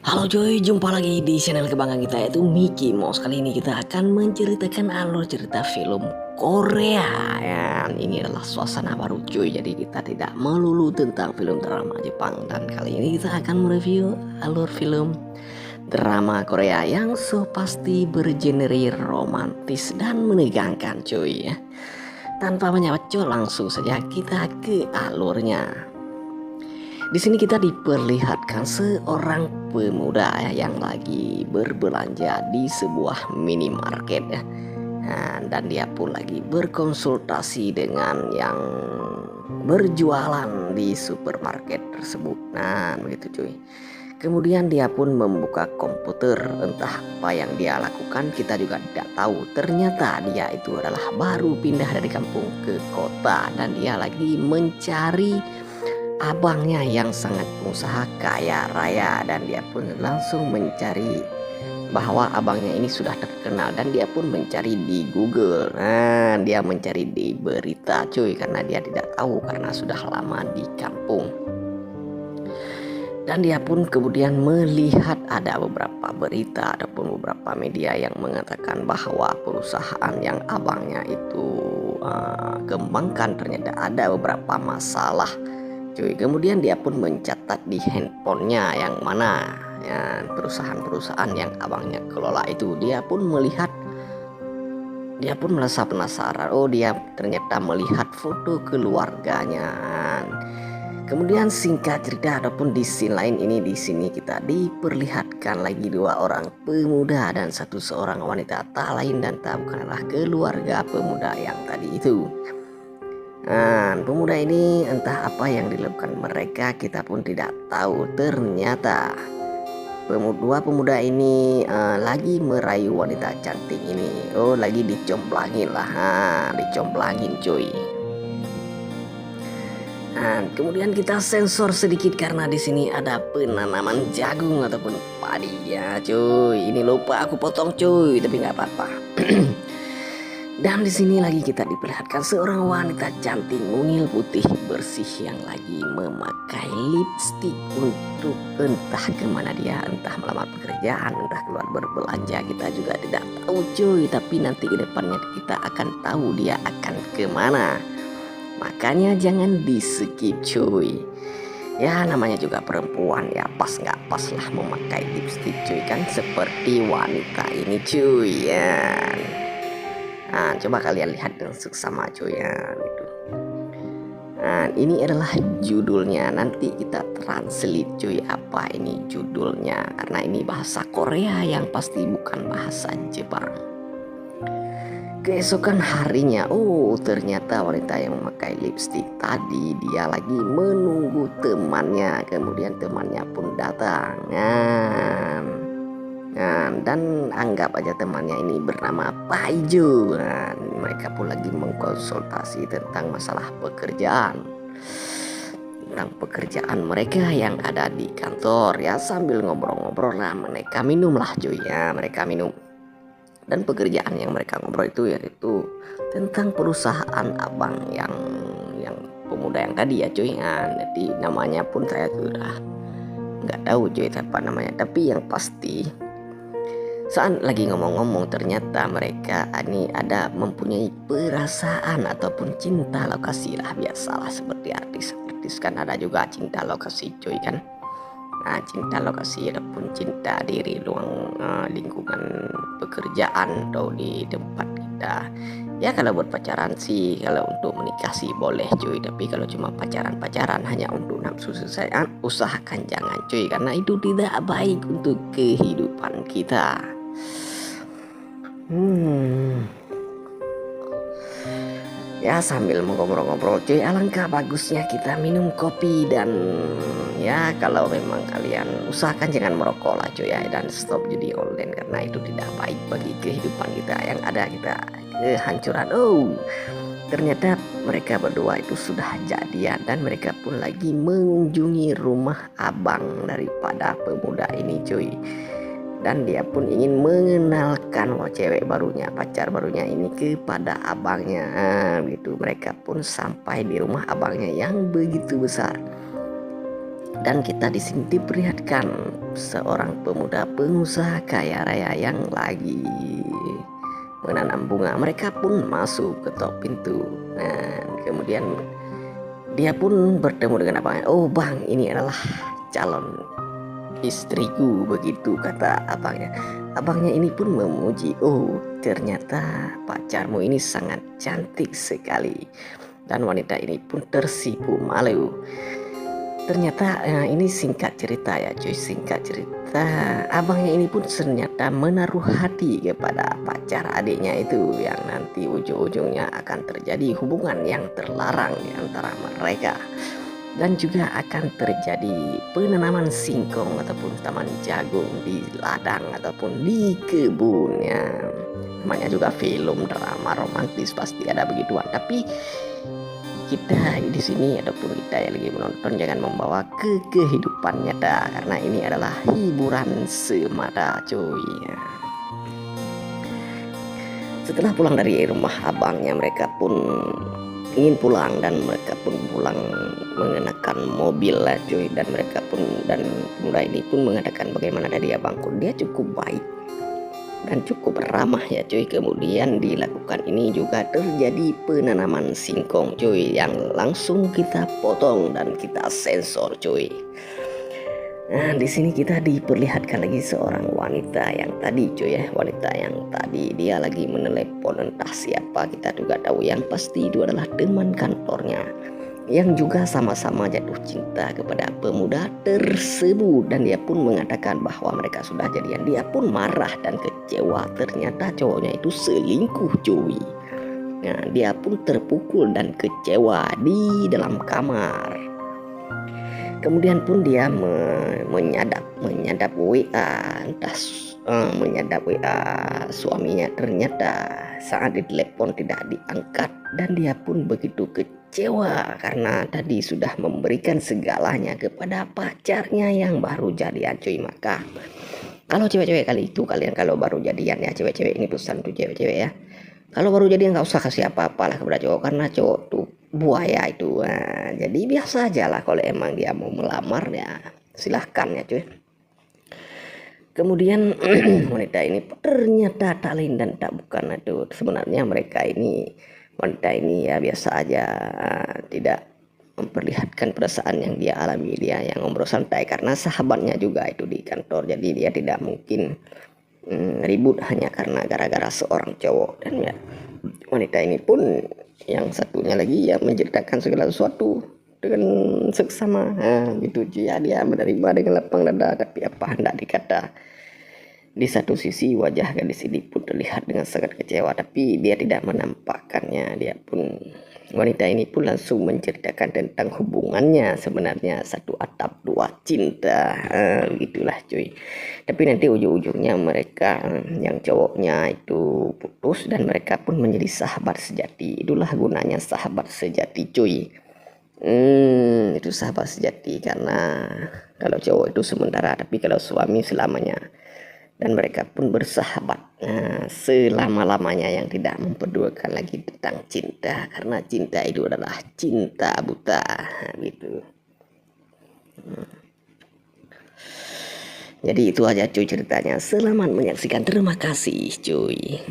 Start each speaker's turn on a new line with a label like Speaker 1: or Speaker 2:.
Speaker 1: Halo cuy, jumpa lagi di channel kebanggaan kita yaitu Mickey Mouse. Kali ini kita akan menceritakan alur cerita film Korea. Dan ini adalah suasana baru cuy, jadi kita tidak melulu tentang film drama Jepang. Dan kali ini kita akan mereview alur film drama Korea yang so pasti bergenre romantis dan menegangkan cuy ya. Tanpa banyak bacot, langsung saja kita ke alurnya. Di sini kita diperlihatkan seorang pemuda ya, yang lagi berbelanja di sebuah minimarket ya. Nah, dan dia pun lagi berkonsultasi dengan yang berjualan di supermarket tersebut. Nah, begitu cuy. Kemudian dia pun membuka komputer, entah apa yang dia lakukan kita juga tidak tahu. Ternyata dia itu adalah baru pindah dari kampung ke kota dan dia lagi mencari abangnya yang sangat pengusaha kaya raya, dan dia pun langsung mencari bahwa abangnya ini sudah terkenal dan dia pun mencari di Google. Nah, dia mencari di berita cuy karena dia tidak tahu karena sudah lama di kampung. Dan dia pun kemudian melihat ada beberapa berita ataupun beberapa media yang mengatakan bahwa perusahaan yang abangnya itu kembangkan ternyata ada beberapa masalah cuy. Kemudian dia pun mencatat di handphonenya yang mana ya, perusahaan-perusahaan yang abangnya kelola itu. Dia pun merasa penasaran. Oh, dia ternyata melihat foto keluarganya. Kemudian singkat cerita ataupun di scene lain ini, di sini kita diperlihatkan lagi dua orang pemuda dan seorang wanita, tak lain dan tak bukanlah keluarga pemuda yang tadi itu. Nah, pemuda ini entah apa yang dilakukan mereka, kita pun tidak tahu. Ternyata dua pemuda ini lagi merayu wanita cantik ini. Oh, lagi dicomblangin lah, dicomblangin cuy. Nah, kemudian kita sensor sedikit karena di sini ada penanaman jagung ataupun padi ya cuy. Ini lupa aku potong cuy, tapi nggak apa-apa. Dan di sini lagi kita diperlihatkan seorang wanita cantik mungil putih bersih yang lagi memakai lipstik untuk entah kemana dia, entah melamar pekerjaan, entah keluar berbelanja, kita juga tidak tahu cuy. Tapi nanti ke depannya kita akan tahu dia akan kemana. Makanya jangan di skip cuy. Ya namanya juga perempuan ya, pas nggak pas lah memakai lipstik cuy, kan seperti wanita ini cuy ya. Nah, coba kalian lihat dengan seksama cuy ya gitu. Nah, ini adalah judulnya, nanti kita translate cuy apa ini judulnya karena ini bahasa Korea yang pasti bukan bahasa Jepang. Keesokan harinya, oh ternyata wanita yang memakai lipstik tadi dia lagi menunggu temannya. Kemudian temannya pun datang. Nah, dan anggap aja temannya ini bernama Paijo. Nah, mereka pun lagi mengkonsultasi tentang masalah pekerjaan, tentang pekerjaan mereka yang ada di kantor ya. Sambil ngobrol-ngobrol lah mereka minum lah cuy ya, mereka minum. Dan pekerjaan yang mereka ngobrol itu yaitu tentang perusahaan abang yang pemuda yang tadi ya cuy. Nah, jadi namanya pun saya sudah nggak tahu cuy apa namanya, tapi yang pasti saat lagi ngomong-ngomong ternyata mereka ini ada mempunyai perasaan ataupun cinta lokasi lah. Biasalah seperti artis-artis kan ada juga cinta lokasi cuy kan. Nah, cinta lokasi ataupun cinta diri ruang lingkungan pekerjaan atau di tempat kita. Ya kalau buat pacaran sih, kalau untuk menikah sih boleh cuy. Tapi kalau cuma pacaran-pacaran hanya untuk nafsu sesaat, usahakan jangan cuy, karena itu tidak baik untuk kehidupan kita. Ya sambil ngobrol-ngobrol cuy, alangkah bagusnya kita minum kopi. Dan ya kalau memang kalian usahakan jangan merokok lah cuy ya, dan stop judi online karena itu tidak baik bagi kehidupan kita. Yang ada kita kehancuran. Oh ternyata mereka berdua itu sudah jadian dan mereka pun lagi mengunjungi rumah abang daripada pemuda ini cuy. Dan dia pun ingin mengenalkan cewek barunya, pacar barunya ini kepada abangnya. Gitu mereka pun sampai di rumah abangnya yang begitu besar. Dan kita di sini diperlihatkan seorang pemuda pengusaha kaya raya yang lagi menanam bunga. Mereka pun masuk ke top pintu. Nah, kemudian dia pun bertemu dengan abangnya. "Oh bang, ini adalah calon istriku," begitu kata abangnya. Abangnya ini pun memuji, "Oh ternyata pacarmu ini sangat cantik sekali." Dan wanita ini pun tersipu malu. Ternyata ini singkat cerita ya cuy, singkat cerita abangnya ini pun ternyata menaruh hati kepada pacar adiknya itu, yang nanti ujung-ujungnya akan terjadi hubungan yang terlarang di antara mereka. Dan juga akan terjadi penanaman singkong ataupun taman jagung di ladang ataupun di kebunnya. Namanya juga film drama romantis, pasti ada begituan. Tapi kita di sini ataupun kita yang lagi menonton jangan membawa ke kehidupan nyata, karena ini adalah hiburan semata cuy. Setelah pulang dari rumah abangnya, mereka pun ingin pulang dan mereka pun pulang mengenakan mobil lah cuy. Dan mereka pun, dan pemuda ini pun mengatakan bagaimana dari abangku, dia cukup baik dan cukup ramah ya cuy. Kemudian dilakukan ini juga terjadi penanaman singkong cuy, yang langsung kita potong dan kita sensor cuy. Nah di sini kita diperlihatkan lagi seorang wanita yang tadi cuy ya, wanita yang tadi dia lagi menelepon entah siapa, kita juga tahu yang pasti itu adalah teman kantornya yang juga sama-sama jatuh cinta kepada pemuda tersebut. Dan dia pun mengatakan bahwa mereka sudah jadian. Dia pun marah dan kecewa, ternyata cowoknya itu selingkuh cuy. Nah dia pun terpukul dan kecewa di dalam kamar. Kemudian pun dia menyadap WA, entah menyadap WA suaminya, ternyata saat ditelepon tidak diangkat. Dan dia pun begitu kecewa karena tadi sudah memberikan segalanya kepada pacarnya yang baru jadian cuy. Maka kalau cewek-cewek kali itu, kalian kalau baru jadian ya, cewek-cewek ini pesan tuh cewek-cewek ya, kalau baru jadian nggak usah kasih apa-apa lah kepada cowok, karena cowok tuh buaya itu. Nah, jadi biasa aja lah, kalau emang dia mau melamar ya silahkan ya cuy. Kemudian wanita ini ternyata tak lain dan tak bukan itu, sebenarnya mereka ini, wanita ini ya biasa aja, tidak memperlihatkan perasaan yang dia alami. Dia yang ngobrol santai karena sahabatnya juga itu di kantor, jadi dia tidak mungkin ribut hanya karena gara-gara seorang cowok. Dan ya wanita ini pun yang satunya lagi ya menceritakan segala sesuatu dengan seksama, gitu ya. Dia menerima dengan lapang dada, tapi apa hendak dikata, di satu sisi wajah gadis ini pun terlihat dengan sangat kecewa, tapi dia tidak menampakkannya. Dia pun, wanita ini pun langsung menceritakan tentang hubungannya sebenarnya satu atap dua cinta, gitulah cuy. Tapi nanti ujung-ujungnya mereka yang cowoknya itu putus dan mereka pun menjadi sahabat sejati. Itulah gunanya sahabat sejati cuy. Itu sahabat sejati, karena kalau cowok itu sementara, tapi kalau suami selamanya. Dan mereka pun bersahabat selama-lamanya, yang tidak memperduakan lagi tentang cinta, karena cinta itu adalah cinta buta gitu. Jadi itu aja cuy ceritanya. Selamat menyaksikan, terima kasih cuy.